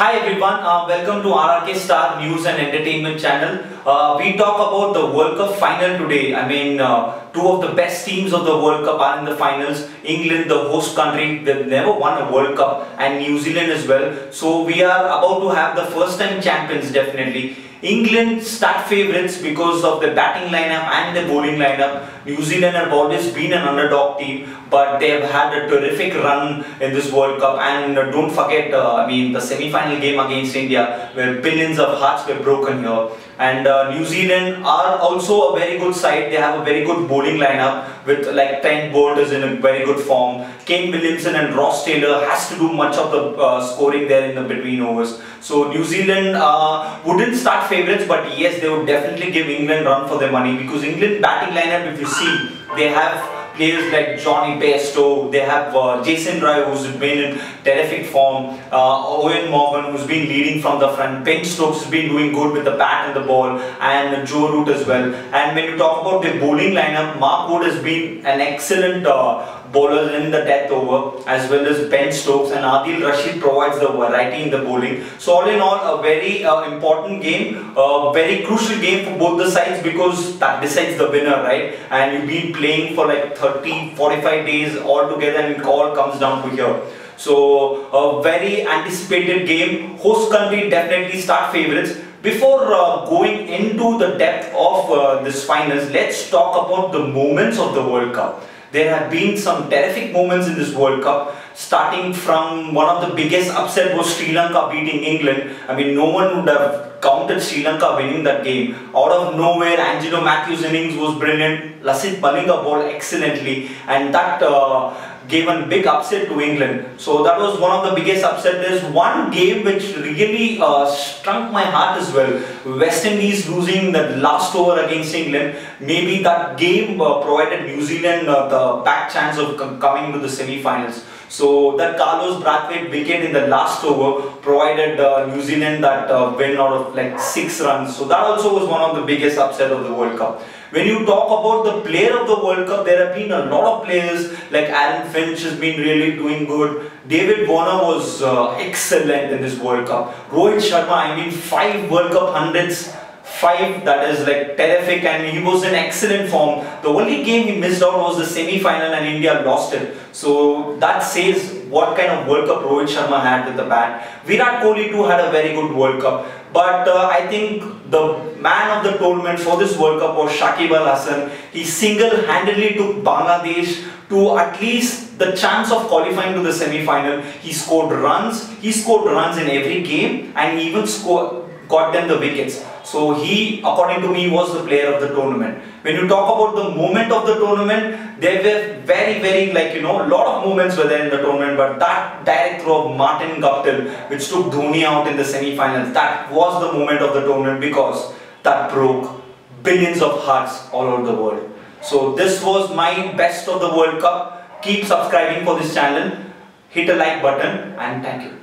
Hi everyone, welcome to RRK Star News and Entertainment channel. We talk about the World Cup final today. Two of the best teams of the World Cup are in the finals. England, the host country, they've never won a World Cup, and New Zealand as well. So we are about to have the first time champions definitely. England start favourites because of the batting lineup and the bowling lineup. New Zealand have always been an underdog team, but they have had a terrific run in this World Cup. And don't forget, the semi-final game against India, where billions of hearts were broken here. And New Zealand are also a very good side. They have a very good bowling lineup with like 10 bowlers in a very good form. Kane Williamson and Ross Taylor has to do much of the scoring there in the between overs. So New Zealand wouldn't start favourites, but yes, they would definitely give England run for their money, because England batting lineup, if you see, they have players like Johnny Bairstow, they have Jason Roy, who's been in terrific form, Owen Morgan, who's been leading from the front, Ben Stokes has been doing good with the bat and the ball, and Joe Root as well. And when you talk about the bowling lineup, Mark Wood has been an excellent bowler in the death over, as well as Ben Stokes, and Adil Rashid provides the variety in the bowling. So all in all, a very important game, a very crucial game for both the sides, because that decides the winner, right? And you've been playing for like 30-45 days all together, and it all comes down to here. So a very anticipated game. Host country definitely start favourites. Before going into the depth of this finals, let's talk about the moments of the World Cup. There have been some terrific moments in this World Cup, starting from one of the biggest upset was Sri Lanka beating England. No one would have counted Sri Lanka winning that game. Out of nowhere, Angelo Matthews' innings was brilliant. Lasith Malinga bowled excellently, and that gave a big upset to England. So that was one of the biggest upsets. There's one game which really struck my heart as well. West Indies losing the last over against England. Maybe that game provided New Zealand the back chance of coming to the semi-finals. So that Carlos Brathwaite wicket in the last over provided New Zealand that win out of like 6 runs. So that also was one of the biggest upset of the World Cup. When you talk about the player of the World Cup, there have been a lot of players like Aaron Finch has been really doing good. David Warner was excellent in this World Cup. Rohit Sharma, 5 World Cup hundreds. 5, that is like terrific, and he was in excellent form. The only game he missed out was the semi-final, and India lost it. So that says what kind of World Cup Rohit Sharma had with the bat. Virat Kohli too had a very good World Cup. But I think the man of the tournament for this World Cup was Shakib Al Hasan. He single-handedly took Bangladesh to at least the chance of qualifying to the semi-final. He scored runs. He scored runs in every game, and he even got them the wickets. So he, according to me, was the player of the tournament. When you talk about the moment of the tournament, there were very a lot of moments were there in the tournament, but that direct throw of Martin Guptill, which took Dhoni out in the semi-finals, that was the moment of the tournament, because that broke billions of hearts all over the world. So this was my best of the World Cup. Keep subscribing for this channel, hit a like button, and thank you.